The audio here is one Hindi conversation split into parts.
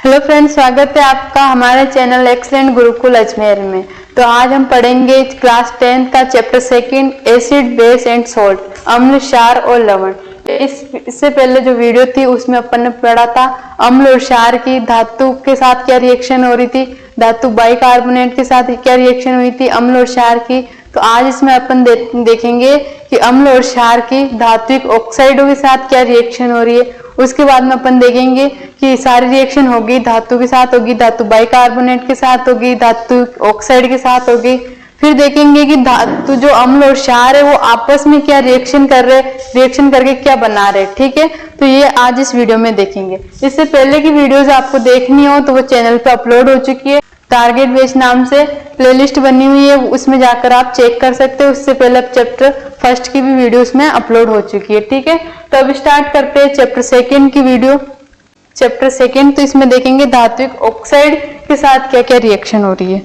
हेलो फ्रेंड्स, स्वागत है आपका हमारे चैनल एक्सीलेंट गुरुकुल अजमेर में। तो आज हम पढ़ेंगे क्लास 10 का chapter 2 acid base and salt, अम्ल क्षार और लवण। इससे पहले जो वीडियो थी उसमें अपन ने पढ़ा था अम्ल और क्षार की धातु के साथ क्या रिएक्शन हो रही थी, धातु बाइकार्बोनेट के साथ क्या रिएक्शन हुई थी अम्ल और क्षार की। तो आज इसमें अपन देखेंगे कि अम्ल और क्षार की धात्विक ऑक्साइडों के साथ क्या रिएक्शन हो रही है। उसके बाद में अपन देखेंगे कि सारी रिएक्शन होगी, धातु के साथ होगी, धातु बाइकार्बोनेट के साथ होगी, धातु ऑक्साइड के साथ होगी। फिर देखेंगे कि धातु जो अम्ल और क्षार है वो आपस में क्या रिएक्शन कर रहे, रिएक्शन करके क्या बना रहे। ठीक है, तो ये आज इस वीडियो में देखेंगे। इससे पहले की वीडियोस आपको देखनी हो तो वो चैनल पे अपलोड हो चुकी है, टारगेट बेस नाम से प्लेलिस्ट बनी हुई है, उसमें जाकर आप चेक कर सकते हो। उससे पहले चैप्टर 1 की भी वीडियो उसमें अपलोड हो चुकी है। ठीक है, तो अब स्टार्ट करते हैं चैप्टर 2 की वीडियो। चैप्टर 2 तो इसमें देखेंगे धात्विक ऑक्साइड के साथ क्या क्या रिएक्शन हो रही है।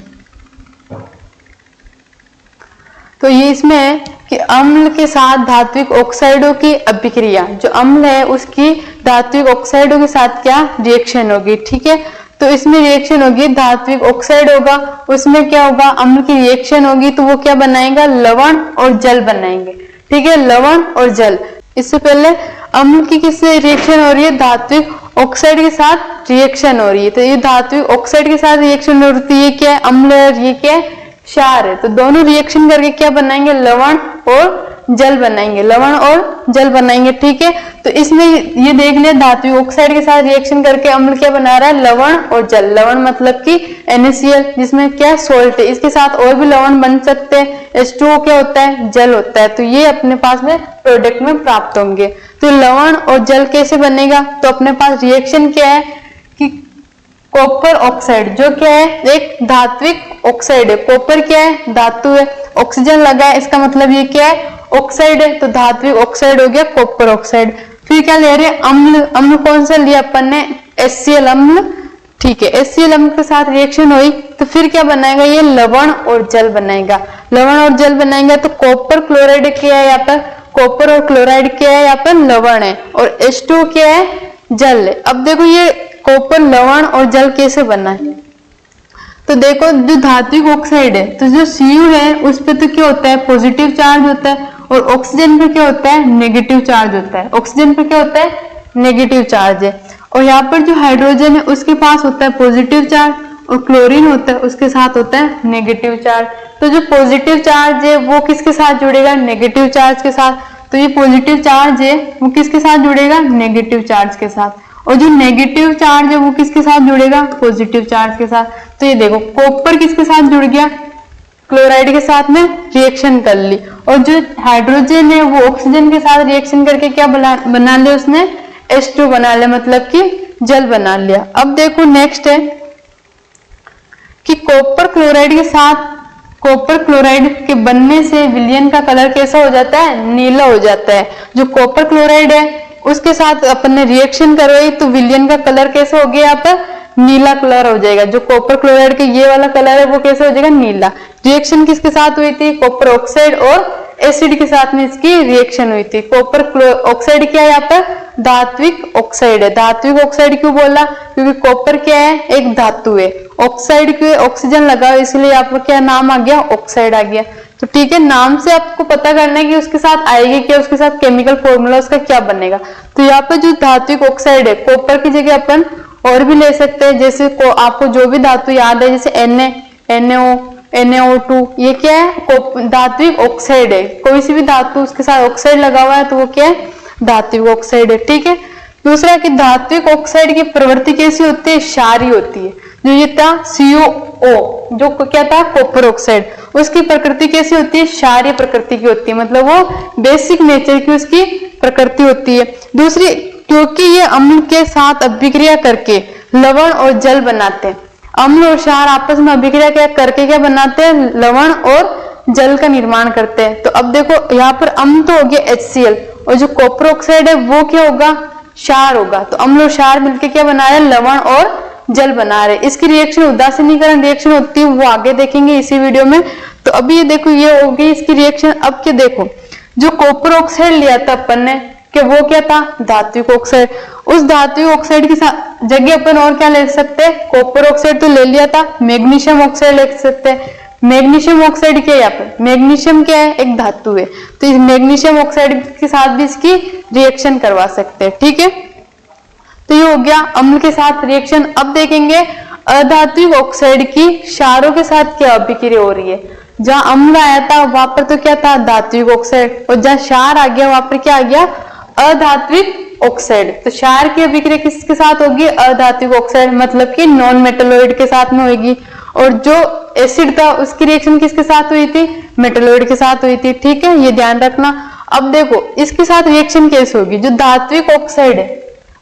तो ये इसमें है कि अम्ल के साथ धात्विक ऑक्साइडों की अभिक्रिया, जो अम्ल है उसकी धात्विक ऑक्साइडों के साथ क्या रिएक्शन होगी। ठीक है, तो इसमें रिएक्शन होगी, धात्विक ऑक्साइड होगा, उसमें क्या होगा, अम्ल की रिएक्शन होगी तो वो क्या बनाएगा, लवण और जल बनाएंगे। ठीक है, लवण और जल। इससे पहले अम्ल की किससे रिएक्शन हो रही है, धात्विक ऑक्साइड के साथ रिएक्शन हो रही है। तो ये धात्विक ऑक्साइड के साथ रिएक्शन होती है, क्या है, अम्ल है, ये क्या है, क्षार है। तो दोनों रिएक्शन करके क्या बनाएंगे, लवण और जल बनाएंगे, लवण और जल बनाएंगे। ठीक है, तो इसमें ये देख लिया धात्विक ऑक्साइड के साथ रिएक्शन करके अम्ल क्या बना रहा है, लवण और जल। लवण मतलब कि NaCl, जिसमें क्या सोल्ट है, इसके साथ और भी लवण बन सकते हैं। H2O क्या होता है, जल होता है। तो ये अपने पास में प्रोडक्ट में प्राप्त होंगे। तो लवण और जल कैसे बनेगा, तो अपने पास रिएक्शन क्या है कि कॉपर ऑक्साइड, जो क्या है, एक धात्विक ऑक्साइड है। कॉपर क्या है, धातु है, ऑक्सीजन लगा है, इसका मतलब ये क्या है, ऑक्साइड है। तो धात्विक ऑक्साइड हो गया कॉपर ऑक्साइड। फिर क्या ले रहे हैं, अम्ल। अम्ल कौन सा लिया अपन ने, HCl अम्ल। ठीक है, HCl अम्ल के साथ रिएक्शन हुई तो फिर क्या बनाएगा, ये लवण और जल बनाएगा। लवण और जल बनाएगा तो कॉपर क्लोराइड क्या है यहाँ पर, कॉपर और क्लोराइड क्या है यहाँ पर, लवण है, और H2 क्या है, जल है। अब देखो ये कॉपर, लवण और जल कैसे बना है। तो देखो जो धात्विक ऑक्साइड है, तो जो Cu है उस पे तो क्या होता है, पॉजिटिव चार्ज होता है, और ऑक्सीजन पे क्या होता है, नेगेटिव चार्ज होता है। ऑक्सीजन पे क्या होता है, नेगेटिव चार्ज है। और यहाँ पर जो हाइड्रोजन है उसके पास होता है पॉजिटिव चार्ज, और क्लोरीन होता है उसके साथ होता है नेगेटिव चार्ज। तो जो पॉजिटिव चार्ज है वो किसके साथ जुड़ेगा, नेगेटिव चार्ज के साथ। तो ये पॉजिटिव चार्ज है वो किसके साथ जुड़ेगा, नेगेटिव चार्ज के साथ। और जो नेगेटिव चार्ज है वो किसके साथ जुड़ेगा, पॉजिटिव चार्ज के साथ। तो ये देखो कॉपर किसके साथ जुड़ गया, क्लोराइड के साथ में रिएक्शन कर ली। और जो हाइड्रोजन है वो ऑक्सीजन के साथ रिएक्शन करके क्या बना लिया, उसने H2 बना लिया, मतलब कि जल बना लिया। अब देखो नेक्स्ट है कि कॉपर क्लोराइड के साथ, कॉपर क्लोराइड के बनने से विलयन का कलर कैसा हो जाता है, नीला हो जाता है। जो कॉपर क्लोराइड है उसके साथ अपन ने रिएक्शन करवाई तो विलयन का कलर कैसा हो गया, यहाँ पर नीला कलर हो जाएगा। जो कॉपर क्लोराइड के ये वाला कलर है वो कैसे हो जाएगा, नीला। रिएक्शन किसके साथ हुई थी, कॉपर ऑक्साइड और एसिड के साथ में इसकी रिएक्शन हुई थी। कॉपर ऑक्साइड क्या है यहाँ पर, धात्विक ऑक्साइड है। धात्विक ऑक्साइड क्यों बोला, क्योंकि कॉपर क्या है, एक धातु है, ऑक्साइड के ऑक्सीजन लगा इसलिए यहाँ पर क्या नाम आ गया, ऑक्साइड आ गया। तो ठीक है, नाम से आपको पता करना है कि उसके साथ आएगी क्या, उसके साथ केमिकल फॉर्मूला उसका क्या बनेगा। तो यहाँ पर जो धात्विक ऑक्साइड है, कॉपर की जगह अपन और भी ले सकते हैं, जैसे आपको जो भी धातु याद है, जैसे NaO, NaO2, ये क्या है, धात्विक ऑक्साइड है। कोई सी भी धातु उसके साथ ऑक्साइड लगा हुआ है तो वो क्या है, धात्विक ऑक्साइड है। ठीक है, दूसरा कि धात्विक ऑक्साइड की प्रवृत्ति कैसी होती है, क्षारीय होती है। जो ये था CuO, जो क्या था, कॉपर ऑक्साइड, उसकी प्रकृति कैसी होती है, क्षारीय प्रकृति की होती है, मतलब वो बेसिक नेचर की उसकी प्रकृति होती है। दूसरी, क्योंकि ये अम्ल के साथ अभिक्रिया करके लवण और जल बनाते हैं। अम्ल और क्षार आपस में अभिक्रिया क्या करके क्या बनाते हैं, लवण और जल का निर्माण करते हैं। तो अब देखो यहाँ पर अम्ल तो हो गया HCl, और जो कॉपर ऑक्साइड है वो क्या होगा, क्षार होगा। तो अम्ल और क्षार मिलकर क्या बना रहे हैं, लवण और जल बना रहे। इसकी रिएक्शन उदासीनीकरण रिएक्शन होती है, वो आगे देखेंगे इसी वीडियो में। तो अभी ये देखो ये हो गई इसकी रिएक्शन। अब क्या देखो, जो कॉपर ऑक्साइड लिया था अपन ने, कि वो क्या था, धात्विक ऑक्साइड, उस धात्विक ऑक्साइड की जगह अपन और क्या ले सकते हैं, कॉपर ऑक्साइड तो ले लिया था, मैग्नीशियम ऑक्साइड ले सकते हैं। मैग्नीशियम ऑक्साइड क्या है यहाँ पर, मैग्नीशियम क्या है, एक धातु है, तो इस मैग्नीशियम ऑक्साइड के साथ भी इसकी रिएक्शन करवा सकते हैं। ठीक है, तो ये हो गया अम्ल के साथ रिएक्शन। अब देखेंगे अधात्विक ऑक्साइड की क्षारों के साथ क्या अभिक्रिया हो रही है। जहां अम्ल आया था वहां पर तो क्या था, धात्विक ऑक्साइड, और जहां क्षार आ गया वहां पर क्या आ गया, अधात्विक ऑक्साइड। तो क्षार की अभिक्रिया किसके साथ होगी, अधात्विक ऑक्साइड, मतलब कि नॉन मेटलोइड के साथ में होगी। और जो एसिड था उसकी रिएक्शन किसके साथ हुई थी, मेटलोइड के साथ हुई थी। ठीक है, ये ध्यान रखना। अब देखो इसके साथ रिएक्शन कैसे होगी, जो धात्विक ऑक्साइड है,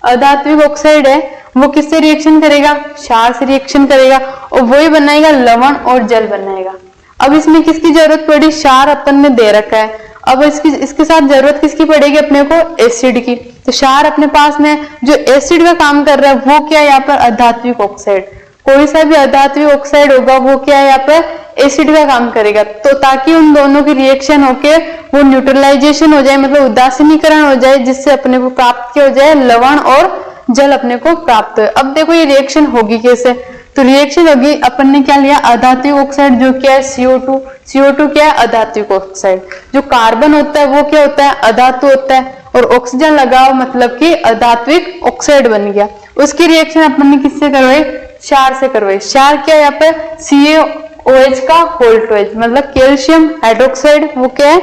अधात्विक ऑक्साइड है, वो किससे रिएक्शन करेगा, क्षार से रिएक्शन करेगा, और वही बनाएगा लवण और जल बनाएगा। अब इसमें किसकी जरूरत पड़ी, क्षार अपन ने दे रखा है, अब इसके साथ जरूरत किसकी पड़ेगी, अपने को एसिड की। तो क्षार अपने पास में, जो एसिड का काम कर रहा है वो क्या है यहाँ पर, अधात्विक ऑक्साइड। कोई सा भी अधात्विक ऑक्साइड होगा वो क्या है यहाँ पर, एसिड का काम करेगा। तो ताकि उन दोनों की रिएक्शन होके वो न्यूट्रलाइजेशन हो जाए, मतलब उदासीनीकरण हो जाए, जिससे अपने को प्राप्त क्या हो जाए, लवण और जल अपने को प्राप्त हो। अब देखो ये रिएक्शन होगी कैसे, तो रिएक्शन होगी, अपन ने क्या लिया, अधात्विक ऑक्साइड जो क्या है CO2, CO2 क्या है, अधात्विक ऑक्साइड। जो कार्बन होता है वो क्या होता है, अधातु होता है, और ऑक्सीजन लगाओ मतलब कि अधात्विक ऑक्साइड बन गया। उसकी रिएक्शन अपन ने किससे करवाई, क्षार से करवाई। क्षार क्या है यहाँ पर, CaOH का होल्टोएच, मतलब कैल्शियम हाइड्रोक्साइड, वो क्या है,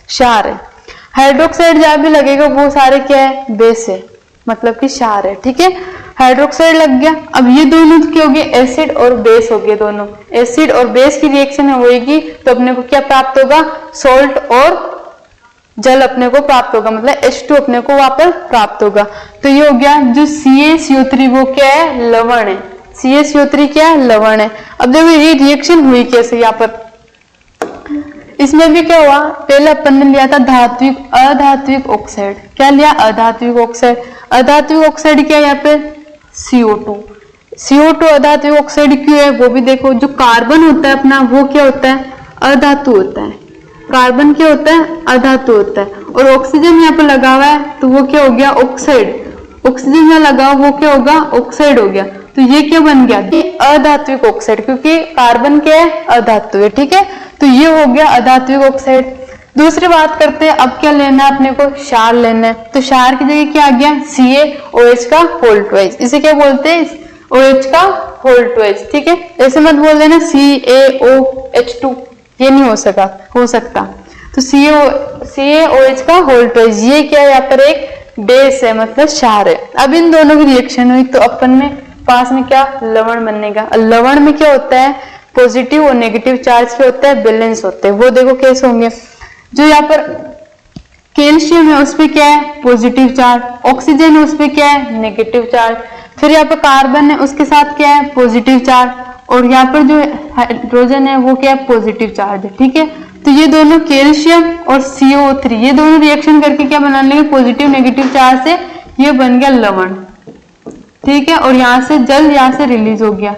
क्षार है। हाइड्रोक्साइड जहां भी लगेगा वो सारे क्या है, बेस है, मतलब कि क्षार है। ठीक है, हाइड्रोक्साइड लग गया। अब ये दोनों क्या हो गए, एसिड और बेस हो गए, दोनों एसिड और बेस की रिएक्शन होगी तो अपने को क्या प्राप्त होगा, सोल्ट और जल अपने को प्राप्त होगा, मतलब H2 अपने को वहां पर प्राप्त होगा। तो ये हो गया, जो CaCO3 वो क्या है, लवण है। CaCO3 क्या है, लवण है। अब देखो ये रिएक्शन हुई कैसे, यहाँ पर इसमें भी क्या हुआ, पहले अपन ने लिया था धात्विक अधात्विक ऑक्साइड, क्या लिया, अधात्विक ऑक्साइड। अधात्विक ऑक्साइड क्या है यहाँ पे, CO2 अधात्विक ऑक्साइड क्यों है वो भी देखो। जो कार्बन होता है अपना वो क्या होता है, अधातु होता है, कार्बन क्या होता है, अधातु होता है, और ऑक्सीजन यहाँ पे लगा हुआ है तो वो क्या हो गया, ऑक्साइड। ऑक्सीजन में लगा हुआ वो क्या होगा, ऑक्साइड हो गया। तो ये क्या बन गया, अधात्विक ऑक्साइड, क्योंकि कार्बन क्या है, अधातु है। ठीक है, तो ये हो गया अधात्विक ऑक्साइड। दूसरी बात करते हैं, अब क्या लेना है अपने को, क्षार लेना है। तो क्षार की जगह क्या आ गया, CaOH का होल्टोएच, इसे क्या बोलते हैं, OH का होल्टोएच। ठीक है, ऐसे मत बोल देना CaOH2, ये नहीं हो सकता। तो CaOH का होल्टोएच, ये क्या है यहाँ पर, एक बेस है, मतलब क्षार है। अब इन दोनों की रिएक्शन हुई तो अपन में पास में क्या, लवण बनेगा। लवण में क्या होता है, पॉजिटिव और नेगेटिव चार्ज क्या होता है, बैलेंस होते हैं। वो देखो कैसे होंगे, जो यहाँ पर कैल्शियम है उस पे क्या है, पॉजिटिव चार्ज, ऑक्सीजन है उस पे क्या है, नेगेटिव चार्ज, फिर यहाँ पर कार्बन है उसके साथ क्या है, पॉजिटिव चार्ज, और यहाँ पर जो हाइड्रोजन है वो क्या है, पॉजिटिव चार्ज है। ठीक है, तो ये दोनों कैल्शियम और CO3 ये दोनों रिएक्शन करके क्या बना लेंगे, पॉजिटिव नेगेटिव चार्ज से ये बन गया लवण। ठीक है, और यहाँ से जल यहाँ से रिलीज हो गया।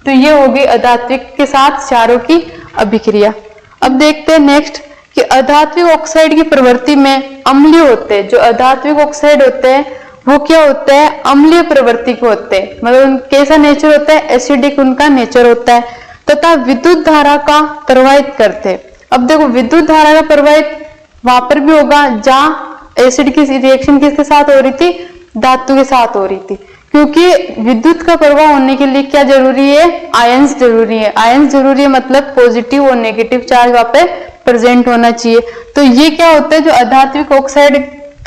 तो ये हो गई अधात्विक के साथ क्षारों की अभिक्रिया। अब देखते हैं नेक्स्ट कि अधात्विक ऑक्साइड की प्रवृत्ति में अम्लीय होते हैं। जो अधात्विक ऑक्साइड होते हैं वो क्या होते हैं, अम्लीय प्रवृत्ति के होते हैं, मतलब कैसा नेचर होता है, एसिडिक उनका नेचर होता है, तथा विद्युत धारा का प्रवाहित करते हैं। अब देखो विद्युत धारा का प्रवाहित वहां पर भी होगा जहां एसिड की रिएक्शन किसके साथ हो रही थी, धातु के साथ हो रही थी, क्योंकि विद्युत का प्रवाह होने के लिए क्या जरूरी है, आयंस जरूरी है। आयंस जरूरी है मतलब पॉजिटिव और नेगेटिव चार्ज वहां पे प्रेजेंट होना चाहिए। तो ये क्या होता है, जो अधात्विक ऑक्साइड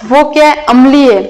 वो क्या है, अम्लीय है,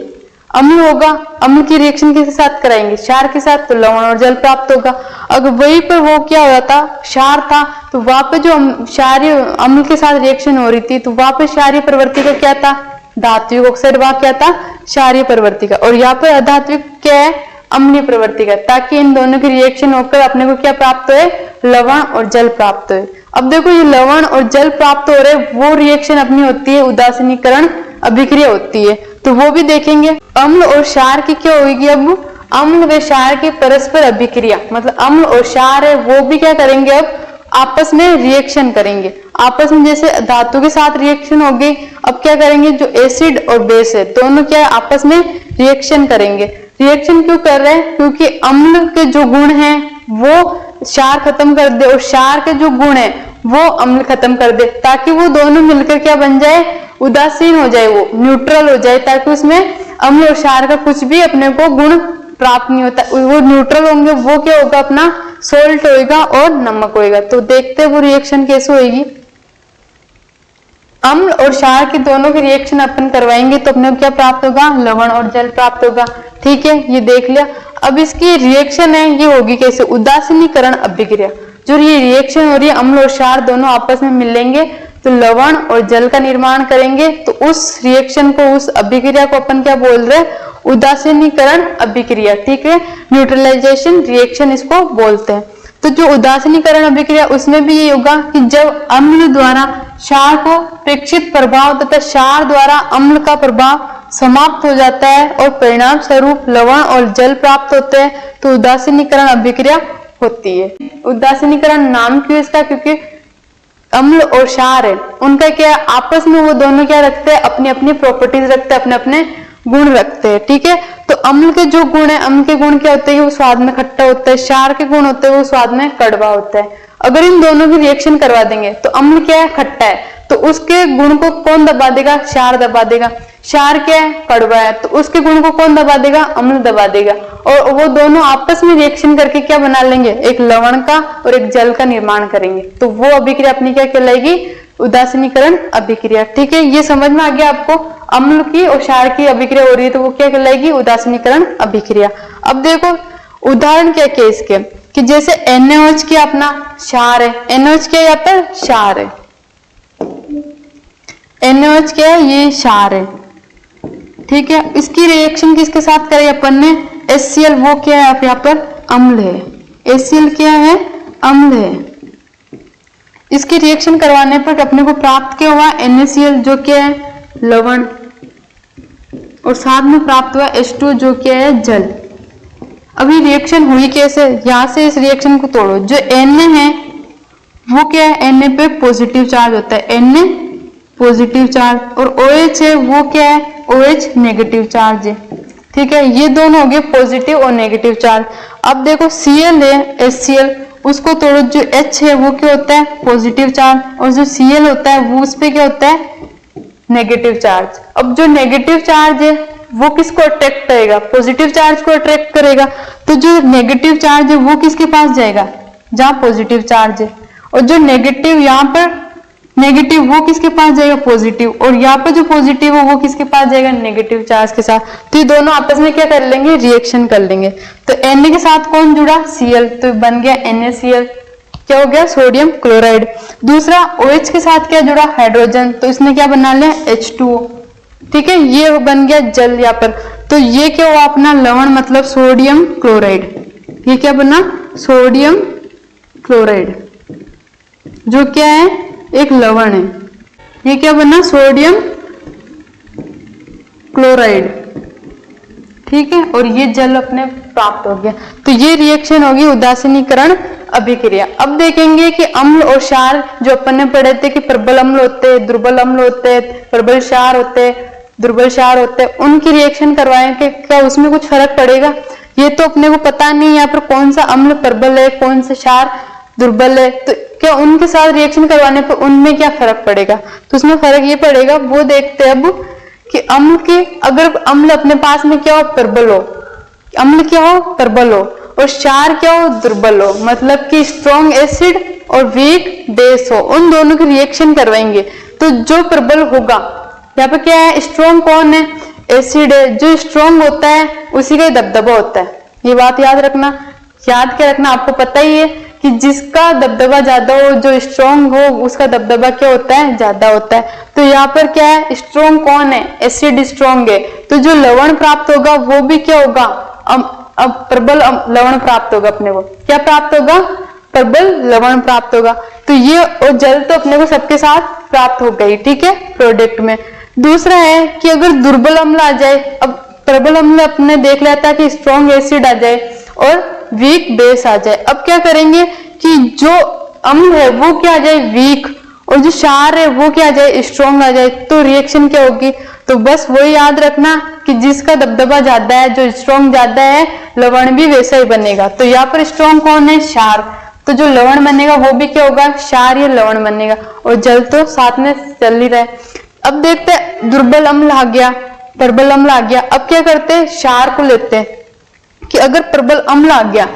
अम्ल होगा। अम्ल की रिएक्शन किसके साथ कराएंगे, क्षार के साथ, तो लवण और जल प्राप्त होगा। अगर वहीं पर वो क्या हो रहा था, क्षार था, तो वहां पे जो क्षारीय अम्ल के साथ रिएक्शन हो रही थी तो वहां पे क्षारीय प्रवृत्ति का क्या था, धात्विक ऑक्साइड वहां क्या था, क्षारीय प्रवृत्ति का, और यहाँ पर अधात्विक क्या है, अम्लीय प्रवृत्ति का, ताकि इन दोनों की रिएक्शन होकर अपने को क्या प्राप्त हो, लवण और जल प्राप्त हो। अब देखो ये लवण और जल प्राप्त हो रहे, वो रिएक्शन अपनी होती है उदासीनीकरण अभिक्रिया होती है, तो वो भी देखेंगे। अम्ल और क्षार की क्या होगी, अब अम्ल व क्षार की परस्पर अभिक्रिया, मतलब अम्ल और क्षार है वो भी क्या करेंगे, अब आपस में रिएक्शन करेंगे। आपस में जैसे धातु के साथ रिएक्शन हो गई, अब क्या करेंगे, जो एसिड और बेस है दोनों क्या है आपस में रिएक्शन करेंगे। रिएक्शन क्यों कर रहे हैं, क्योंकि अम्ल के जो गुण हैं वो क्षार खत्म कर दे और क्षार के जो गुण है वो अम्ल खत्म कर दे, ताकि वो दोनों मिलकर क्या बन जाए, उदासीन हो जाए, वो न्यूट्रल हो जाए, ताकि उसमें अम्ल और क्षार का कुछ भी अपने को गुण प्राप्त नहीं होता। वो न्यूट्रल होंगे, वो क्या होगा, अपना सोल्ट होएगा और नमक होएगा। तो देखते हैं वो रिएक्शन कैसे होएगी। अम्ल और क्षार के दोनों की रिएक्शन अपन करवाएंगे तो अपने को क्या प्राप्त होगा, लवण और जल प्राप्त होगा। ठीक है, ये देख लिया। अब इसकी रिएक्शन है ये होगी कैसे, उदासीनीकरण अभिक्रिया। जो ये रिएक्शन हो रही है, अम्ल और क्षार दोनों आपस में मिलेंगे तो लवण और जल का निर्माण करेंगे। तो उस रिएक्शन को, उस अभिक्रिया को अपन क्या बोल रहे हैं, उदासीनीकरण अभिक्रिया। ठीक है, न्यूट्रलाइजेशन रिएक्शन इसको बोलते हैं। तो जो उदासीनीकरण अभिक्रिया उसमें भी ये होगा कि जब अम्ल द्वारा क्षार को प्रेक्षित प्रभाव तथा क्षार द्वारा अम्ल का प्रभाव समाप्त हो जाता है और परिणाम स्वरूप लवण और जल प्राप्त होते हैं, तो उदासीनीकरण अभिक्रिया होती है। उदासीनीकरण नाम क्यों इसका, क्योंकि अम्ल और क्षार है उनका क्या आपस में वो दोनों क्या रखते हैं, अपनी अपनी प्रॉपर्टीज रखते हैं, अपने अपने गुण रखते हैं। ठीक है, तो अम्ल के जो गुण है, अम्ल के गुण क्या होते हैं, वो स्वाद में खट्टा होता है। क्षार के गुण होते हैं वो स्वाद में कड़वा होता है। अगर इन दोनों की रिएक्शन करवा देंगे तो अम्ल क्या है, खट्टा है, तो उसके गुण को कौन दबा देगा, क्षार दबा देगा। क्षार क्या है, कड़वा है, तो उसके गुण को कौन दबा देगा, अम्ल दबा देगा। और वो दोनों आपस में रिएक्शन करके क्या बना लेंगे, एक लवण का और एक जल का निर्माण करेंगे। तो वो अभिक्रिया अपनी क्या कहलाएगी, उदासीनीकरण अभिक्रिया। ठीक है, ये समझ में आ गया आपको, अम्ल की और क्षार की अभिक्रिया हो रही है तो वो क्या कहलाएगी, उदासीनीकरण अभिक्रिया। अब देखो उदाहरण क्या क्या इसके, कि जैसे NaOH क्या अपना क्षार है, NaOH क्या यहाँ पर क्षार है, NaOH क्या है, ये क्षार है। ठीक है, इसकी रिएक्शन किसके साथ करें अपन ने, HCl, वो क्या है यहाँ पर अम्ल है, HCl क्या है, अम्ल है। इसकी रिएक्शन करवाने पर अपने को प्राप्त क्या हुआ, NaCl जो क्या है लवण, और साथ में प्राप्त हुआ H2 जो क्या है जल। अभी रिएक्शन हुई कैसे, यहां से इस रिएक्शन को तोड़ो। जो Na है वो क्या है, Na पे पॉजिटिव चार्ज होता है, Na पॉजिटिव चार्ज, और OH है वो क्या है, OH नेगेटिव चार्ज है। ठीक है, ये दोनों हो गए पॉजिटिव और नेगेटिव चार्ज। अब देखो Cl है HCl, उसको तोड़ो। जो H है वो क्या होता है, पॉजिटिव चार्ज, और जो Cl होता है वो उस पे क्या होता है, नेगेटिव चार्ज। अब जो नेगेटिव चार्ज है वो किसको अट्रैक्ट करेगा, पॉजिटिव चार्ज को अट्रैक्ट करेगा। तो जो नेगेटिव चार्ज है वो किसके पास जाएगा, जहां पॉजिटिव चार्ज है, और जो नेगेटिव यहाँ पर नेगेटिव वो किसके पास जाएगा, पॉजिटिव, और यहाँ पर जो पॉजिटिव है वो किसके पास जाएगा, नेगेटिव चार्ज के साथ। तो ये दोनों आपस में क्या कर लेंगे, रिएक्शन कर लेंगे। तो Na के साथ कौन जुड़ा, Cl, तो बन गया NaCl, क्या हो गया, सोडियम क्लोराइड। दूसरा OH के साथ क्या जुड़ा, हाइड्रोजन, तो इसने क्या बना लिया, H2O। ठीक है, ये बन गया जल यहाँ पर। तो ये क्या हुआ अपना लवण, मतलब सोडियम क्लोराइड। ये क्या बना, सोडियम क्लोराइड, जो क्या है एक लवण है। ये क्या बना, सोडियम क्लोराइड। ठीक है, और ये जल अपने प्राप्त हो गया। तो ये रिएक्शन होगी उदासीनीकरण अभिक्रिया। अब देखेंगे कि अम्ल और क्षार, जो अपन ने पढ़े थे कि प्रबल अम्ल होते हैं, दुर्बल अम्ल होते हैं, प्रबल क्षार होते हैं, दुर्बल क्षार होते हैं, उनकी रिएक्शन करवाएं कि क्या उसमें कुछ फर्क पड़ेगा। ये तो अपने को पता नहीं यहाँ पर कौन सा अम्ल प्रबल है, कौन सा क्षार दुर्बल है, तो क्या उनके साथ रिएक्शन करवाने पर उनमें क्या फर्क पड़ेगा। तो उसमें फर्क ये पड़ेगा, वो देखते हैं अब कि अम्ल के, अगर अम्ल अपने पास में क्या हो, प्रबल हो, अम्ल क्या हो, प्रबल हो, और क्षार क्या हो, दुर्बल हो, मतलब कि स्ट्रॉन्ग एसिड और वीक बेस हो, उन दोनों की रिएक्शन करवाएंगे। तो जो प्रबल होगा, यहाँ पे क्या है, स्ट्रॉन्ग कौन है, एसिड है। जो स्ट्रॉन्ग होता है उसी का दबदबा होता है, ये बात याद रखना। याद क्या रखना, आपको पता ही है कि जिसका दबदबा ज्यादा हो, जो स्ट्रॉन्ग हो, उसका दबदबा क्या होता है, ज्यादा होता है। तो यहाँ पर क्या है, स्ट्रॉन्ग कौन है, एसिड स्ट्रॉन्ग है, तो जो लवण प्राप्त होगा वो भी क्या होगा, अब प्रबल लवण प्राप्त होगा। अपने को क्या प्राप्त होगा, प्रबल लवण प्राप्त होगा। तो ये और जल तो अपने को सबके साथ प्राप्त हो गई, ठीक है, प्रोडक्ट में। दूसरा है कि अगर दुर्बल अम्ल आ जाए, अब प्रबल अम्ल अपने देख लेता है कि स्ट्रॉन्ग एसिड आ जाए और वीक बेस आ जाए। अब क्या करेंगे कि जो अम्ल है वो क्या आ जाए वीक, और जो क्षार है वो क्या आ जाए स्ट्रॉन्ग आ जाए, तो रिएक्शन क्या होगी। तो बस वही याद रखना कि जिसका दबदबा ज्यादा है, जो स्ट्रॉन्ग ज्यादा है, लवण भी वैसा ही बनेगा। तो यहाँ पर स्ट्रॉन्ग कौन है, क्षार, तो जो लवण बनेगा वो भी क्या होगा, क्षार या लवण बनेगा, और जल तो साथ में चल ही रहा है। अब देखते हैं दुर्बल अम्ल आ गया, प्रबल अम्ल आ गया। अब क्या करते हैं, क्षार को लेते हैं कि अगर प्रबल अम्ल आ गया,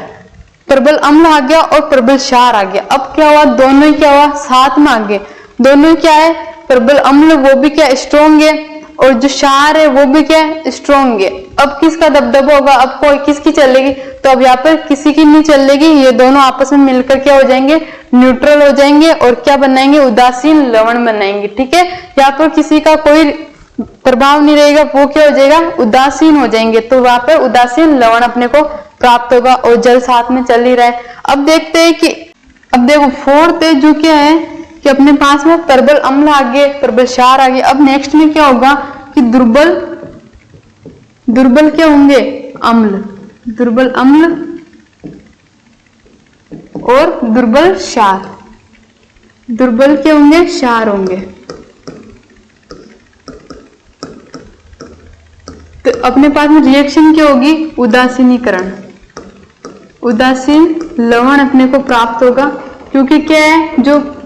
प्रबल अम्ल आ गया और प्रबल क्षार आ गया, अब क्या हुआ, दोनों ही क्या हुआ, साथ में आ गए। दोनों ही क्या है, प्रबल अम्ल वो भी क्या स्ट्रॉन्ग है, और जो क्षार है वो भी क्या है स्ट्रॉन्ग है। अब किसका दबदबा होगा, अब कोई किसकी चलेगी, तो अब यहाँ पर किसी की नहीं चलेगी, ये दोनों आपस में मिलकर क्या हो जाएंगे, न्यूट्रल हो जाएंगे, और क्या बनाएंगे, उदासीन लवण बनाएंगे। ठीक है, यहाँ पर किसी का कोई प्रभाव नहीं रहेगा, वो क्या हो जाएगा, उदासीन हो जाएंगे, तो वहां पर उदासीन लवण अपने को प्राप्त होगा, और जल साथ में चल ही रहा है। अब देखते हैं कि अब देखो फोर्थ है जो क्या है कि अपने पास में प्रबल अम्ल आ गए, प्रबल क्षार आ गए। अब नेक्स्ट में क्या होगा कि दुर्बल क्या होंगे, अम्ल, दुर्बल अम्ल और दुर्बल क्षार, दुर्बल क्या होंगे, क्षार होंगे। तो अपने पास में रिएक्शन क्या होगी, उदासीनीकरण, उदासीन लवण अपने को प्राप्त होगा, क्योंकि क्या है, जो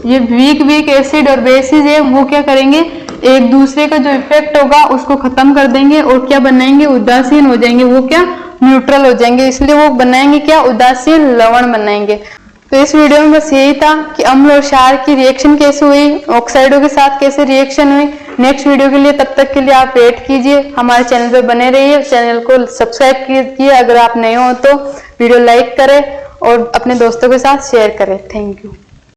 ये वीक एसिड और बेसिस है वो क्या करेंगे, एक दूसरे का जो इफेक्ट होगा उसको खत्म कर देंगे, और क्या बनाएंगे, उदासीन हो जाएंगे, वो क्या न्यूट्रल हो जाएंगे, इसलिए वो बनाएंगे क्या, उदासीन लवण बनाएंगे। तो इस वीडियो में बस यही था कि अम्ल और क्षार की रिएक्शन कैसे हुई, ऑक्साइडों के साथ कैसे रिएक्शन हुई। नेक्स्ट वीडियो के लिए, तब तक के लिए आप वेट कीजिए, हमारे चैनल पर बने रहिए, चैनल को सब्सक्राइब कीजिए अगर आप नए हो तो, वीडियो लाइक करें और अपने दोस्तों के साथ शेयर करें। Thank you.